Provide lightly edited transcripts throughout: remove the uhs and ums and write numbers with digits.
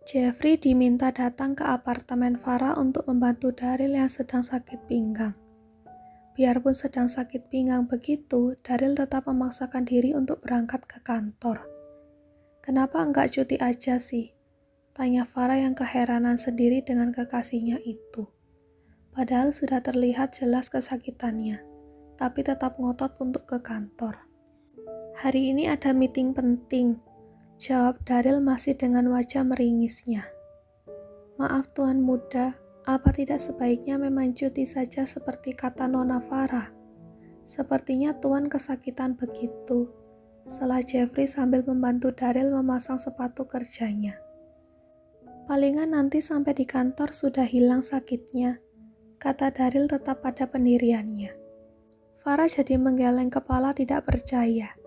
Jeffrey diminta datang ke apartemen Farah untuk membantu Daryl yang sedang sakit pinggang. Biarpun sedang sakit pinggang begitu, Daryl tetap memaksakan diri untuk berangkat ke kantor. "Kenapa enggak cuti aja sih?" tanya Farah yang keheranan sendiri dengan kekasihnya itu. Padahal sudah terlihat jelas kesakitannya, tapi tetap ngotot untuk ke kantor. "Hari ini ada meeting penting," jawab Daryl masih dengan wajah meringisnya. "Maaf Tuan Muda, apa tidak sebaiknya memang cuti saja seperti kata Nona Farah? Sepertinya Tuan kesakitan begitu," sela Jeffrey sambil membantu Daryl memasang sepatu kerjanya. "Palingan nanti sampai di kantor sudah hilang sakitnya," kata Daryl tetap pada pendiriannya. Farah jadi menggeleng kepala tidak percaya.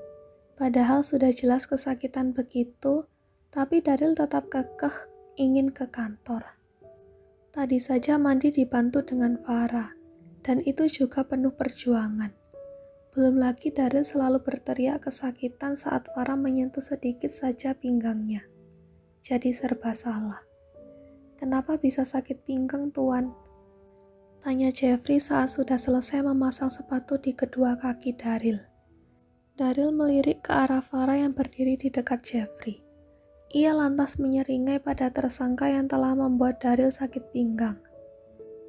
Padahal sudah jelas kesakitan begitu, tapi Daryl tetap kekeh ingin ke kantor. Tadi saja mandi dibantu dengan Farah, dan itu juga penuh perjuangan. Belum lagi Daryl selalu berteriak kesakitan saat Farah menyentuh sedikit saja pinggangnya. Jadi serba salah. "Kenapa bisa sakit pinggang, Tuan?" tanya Jeffrey saat sudah selesai memasang sepatu di kedua kaki Daryl. Daryl melirik ke arah Farah yang berdiri di dekat Jeffrey. Ia lantas menyeringai pada tersangka yang telah membuat Daryl sakit pinggang.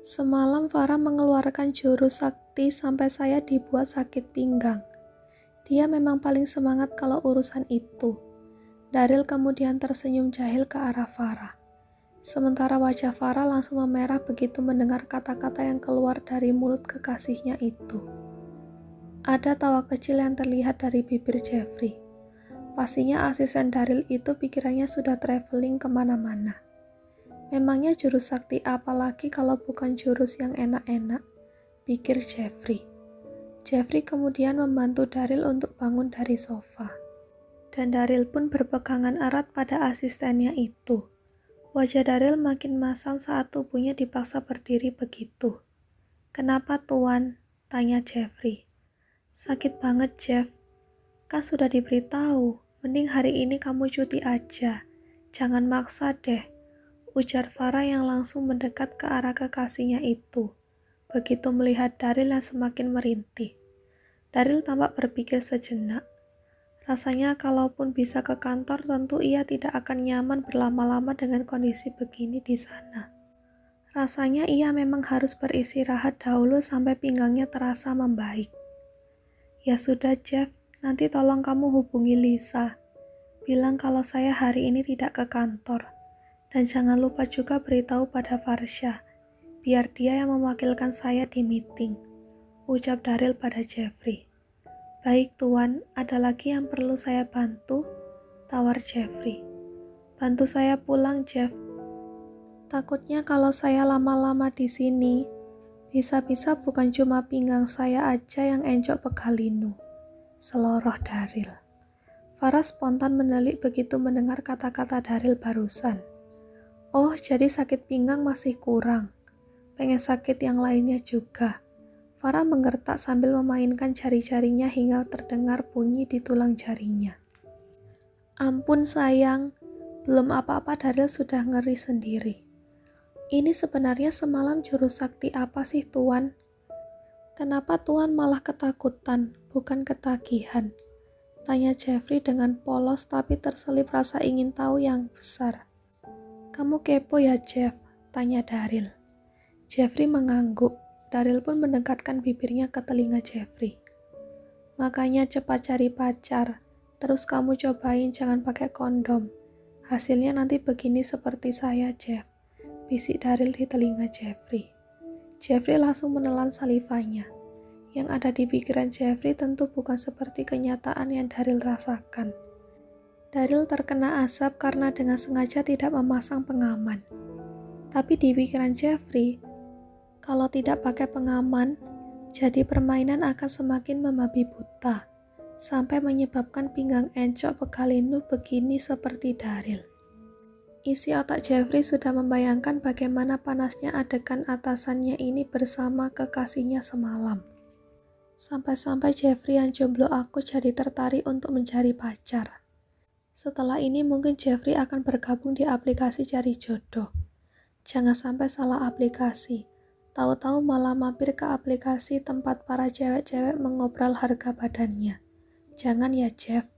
"Semalam Farah mengeluarkan jurus sakti sampai saya dibuat sakit pinggang. Dia memang paling semangat kalau urusan itu." Daryl kemudian tersenyum jahil ke arah Farah. Sementara wajah Farah langsung memerah begitu mendengar kata-kata yang keluar dari mulut kekasihnya itu. Ada tawa kecil yang terlihat dari bibir Jeffrey. Pastinya asisten Daryl itu pikirannya sudah traveling kemana-mana. Memangnya jurus sakti apa lagi kalau bukan jurus yang enak-enak, pikir Jeffrey. Jeffrey kemudian membantu Daryl untuk bangun dari sofa. Dan Daryl pun berpegangan erat pada asistennya itu. Wajah Daryl makin masam saat tubuhnya dipaksa berdiri begitu. "Kenapa Tuan?" tanya Jeffrey. "Sakit banget, Jeff. Kan sudah diberitahu, mending hari ini kamu cuti aja. Jangan maksa deh," ujar Farah yang langsung mendekat ke arah kekasihnya itu. Begitu melihat Daryl yang semakin merintih. Daryl tampak berpikir sejenak. Rasanya kalaupun bisa ke kantor tentu ia tidak akan nyaman berlama-lama dengan kondisi begini di sana. Rasanya ia memang harus beristirahat dahulu sampai pinggangnya terasa membaik. "Ya sudah Jeff, nanti tolong kamu hubungi Lisa. Bilang kalau saya hari ini tidak ke kantor. Dan jangan lupa juga beritahu pada Farsha, biar dia yang mewakilkan saya di meeting," ucap Daryl pada Jeffrey. "Baik Tuan, ada lagi yang perlu saya bantu?" tawar Jeffrey. "Bantu saya pulang Jeff. Takutnya kalau saya lama-lama di sini, bisa-bisa bukan cuma pinggang saya aja yang encok pegalinu," seloroh Daryl. Farah spontan mendelik begitu mendengar kata-kata Daryl barusan. "Oh, jadi sakit pinggang masih kurang. Pengen sakit yang lainnya juga." Farah menggertak sambil memainkan jari-jarinya hingga terdengar bunyi di tulang jarinya. "Ampun sayang, belum apa-apa Daryl sudah ngeri sendiri. Ini sebenarnya semalam jurus sakti apa sih Tuan? Kenapa Tuan malah ketakutan, bukan ketagihan?" tanya Jeffrey dengan polos tapi terselip rasa ingin tahu yang besar. "Kamu kepo ya Jeff?" tanya Daryl. Jeffrey mengangguk. Daryl pun mendekatkan bibirnya ke telinga Jeffrey. "Makanya cepat cari pacar, terus kamu cobain jangan pakai kondom. Hasilnya nanti begini seperti saya Jeff," bisik Daryl di telinga Jeffrey. Jeffrey langsung menelan salivanya. Yang ada di pikiran Jeffrey tentu bukan seperti kenyataan yang Daryl rasakan. Daryl terkena asap karena dengan sengaja tidak memasang pengaman. Tapi di pikiran Jeffrey, kalau tidak pakai pengaman, jadi permainan akan semakin membabi buta, sampai menyebabkan pinggang encok Pegalinu begini seperti Daryl. Isi otak Jeffrey sudah membayangkan bagaimana panasnya adegan atasannya ini bersama kekasihnya semalam. Sampai-sampai Jeffrey yang jomblo aku jadi tertarik untuk mencari pacar. Setelah ini mungkin Jeffrey akan bergabung di aplikasi cari jodoh. Jangan sampai salah aplikasi. Tahu-tahu malah mampir ke aplikasi tempat para cewek-cewek mengobrol harga badannya. Jangan ya Jeff.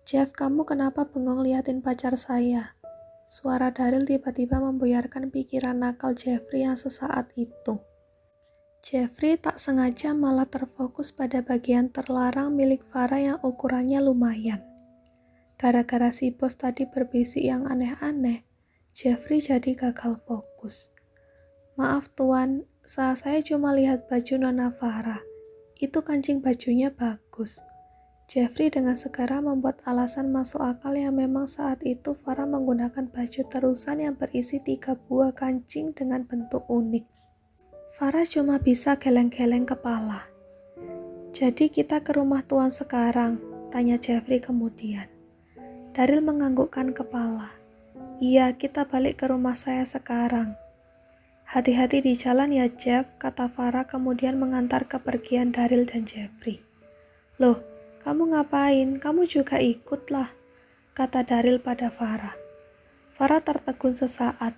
Jeff, kamu kenapa bengong liatin pacar saya? Suara Daryl tiba-tiba membuyarkan pikiran nakal Jeffrey yang sesaat itu. Jeffrey tak sengaja malah terfokus pada bagian terlarang milik Farah yang ukurannya lumayan. Gara-gara si bos tadi berbisik yang aneh-aneh, Jeffrey jadi gagal fokus. Maaf tuan, saya cuma lihat baju Nona Farah. Itu kancing bajunya bagus. Jeffrey dengan segera membuat alasan masuk akal yang memang saat itu Farah menggunakan baju terusan yang berisi 3 buah kancing dengan bentuk unik. Farah cuma bisa geleng-geleng kepala. Jadi kita ke rumah tuan sekarang, tanya Jeffrey kemudian. Daryl menganggukkan kepala. Iya, kita balik ke rumah saya sekarang. Hati-hati di jalan ya Jeff, kata Farah kemudian mengantar kepergian Daryl dan Jeffrey. Loh, kamu ngapain? Kamu juga ikutlah, kata Daryl pada Farah. Farah tertegun sesaat.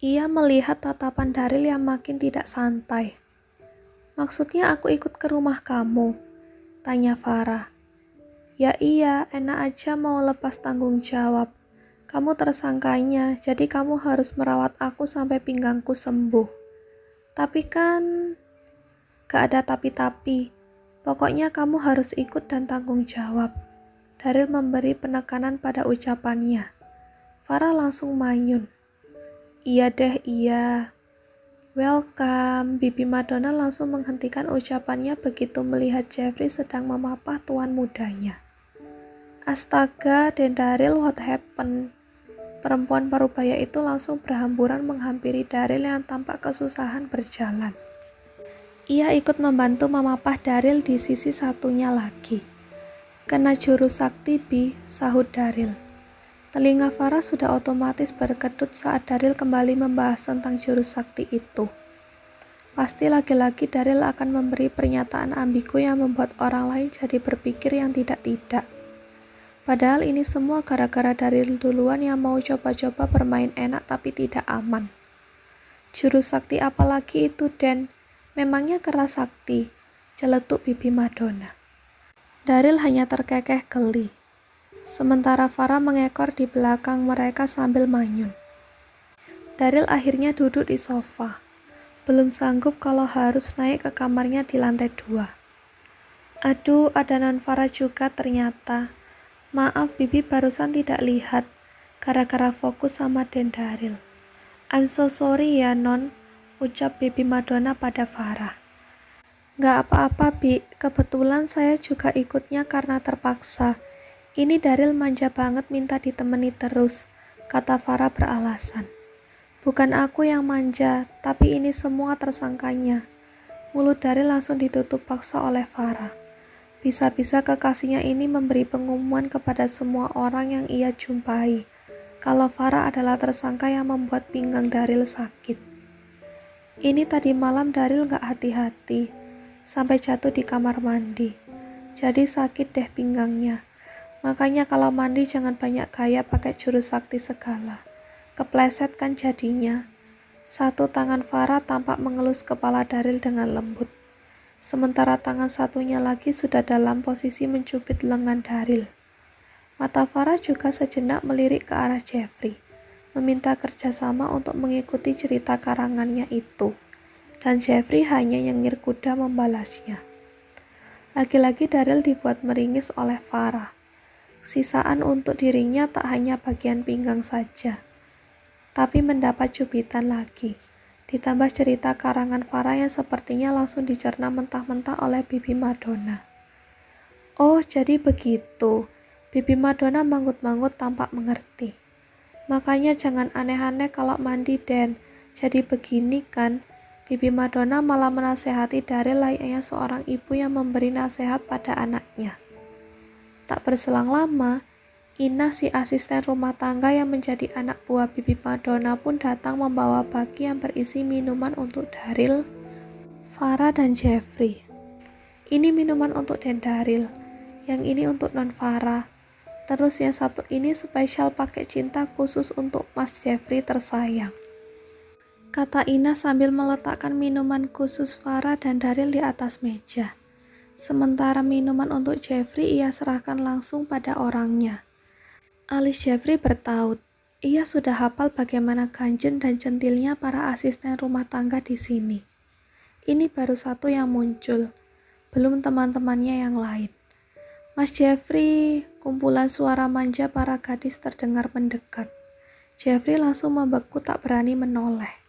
Ia melihat tatapan Daryl yang makin tidak santai. Maksudnya aku ikut ke rumah kamu? Tanya Farah. Ya iya, enak aja mau lepas tanggung jawab. Kamu tersangkanya, jadi kamu harus merawat aku sampai pinggangku sembuh. Tapi kan, gak ada tapi-tapi. Pokoknya kamu harus ikut dan tanggung jawab. Daryl memberi penekanan pada ucapannya. Farah langsung manyun. Iya deh, iya. Welcome. Bibi Madonna langsung menghentikan ucapannya begitu melihat Jeffrey sedang memapah tuan mudanya. Astaga, dan Daryl, what happened? Perempuan parubaya itu langsung berhamburan menghampiri Daryl yang tampak kesusahan berjalan. Ia ikut membantu memapah Daryl di sisi satunya lagi. Kena jurus sakti Bi, sahut Daryl. Telinga Farah sudah otomatis berkedut saat Daryl kembali membahas tentang jurus sakti itu. Pasti lagi-lagi Daryl akan memberi pernyataan ambigu yang membuat orang lain jadi berpikir yang tidak-tidak. Padahal ini semua gara-gara Daryl duluan yang mau coba-coba bermain enak tapi tidak aman. Jurus sakti apalagi itu, Den? Memangnya keras sakti? Celetuk Bibi Madonna. Daryl hanya terkekeh geli. Sementara Farah mengekor di belakang mereka sambil manyun. Daryl akhirnya duduk di sofa. Belum sanggup kalau harus naik ke kamarnya di lantai 2. Aduh, ada Non Farah juga ternyata. Maaf, Bibi barusan tidak lihat, gara-gara fokus sama Den Daryl. I'm so sorry ya, Non, ucap Bibi Madonna pada Farah. Gak apa-apa, Bi, kebetulan saya juga ikutnya karena terpaksa. Ini Daryl manja banget minta ditemani terus, kata Farah beralasan. Bukan aku yang manja, tapi ini semua tersangkanya. Mulut Daryl langsung ditutup paksa oleh Farah. Bisa-bisa kekasihnya ini memberi pengumuman kepada semua orang yang ia jumpai, kalau Farah adalah tersangka yang membuat pinggang Daryl sakit. Ini tadi malam Daryl gak hati-hati, sampai jatuh di kamar mandi. Jadi sakit deh pinggangnya. Makanya kalau mandi jangan banyak gaya pakai jurus sakti segala. Kepleset kan jadinya. Satu tangan Farah tampak mengelus kepala Daryl dengan lembut. Sementara tangan satunya lagi sudah dalam posisi mencubit lengan Daryl. Mata Farah juga sejenak melirik ke arah Jeffrey, meminta kerjasama untuk mengikuti cerita karangannya itu, dan Jeffrey hanya nyengir kuda membalasnya. Lagi-lagi Daryl dibuat meringis oleh Farah. Sisaan untuk dirinya tak hanya bagian pinggang saja, tapi mendapat cubitan lagi. Ditambah cerita karangan Farah yang sepertinya langsung dicerna mentah-mentah oleh Bibi Madonna. Oh, jadi begitu. Bibi Madonna manggut-manggut tampak mengerti. Makanya jangan aneh-aneh kalau mandi, Den. Jadi begini kan, Bibi Madonna malah menasehati Daryl layaknya seorang ibu yang memberi nasihat pada anaknya. Tak berselang lama, Ina si asisten rumah tangga yang menjadi anak buah Bibi Madonna pun datang membawa baki yang berisi minuman untuk Daryl, Farah, dan Jeffrey. Ini minuman untuk Den Daryl, yang ini untuk Non Farah. Terus yang satu ini spesial pakai cinta khusus untuk Mas Jeffrey tersayang, kata Ina sambil meletakkan minuman khusus Farah dan Daryl di atas meja. Sementara minuman untuk Jeffrey ia serahkan langsung pada orangnya. Alis Jeffrey bertaut. Ia sudah hafal bagaimana ganjen dan centilnya para asisten rumah tangga di sini. Ini baru satu yang muncul, belum teman-temannya yang lain. Mas Jeffrey, kumpulan suara manja para gadis terdengar mendekat. Jeffrey langsung membeku tak berani menoleh.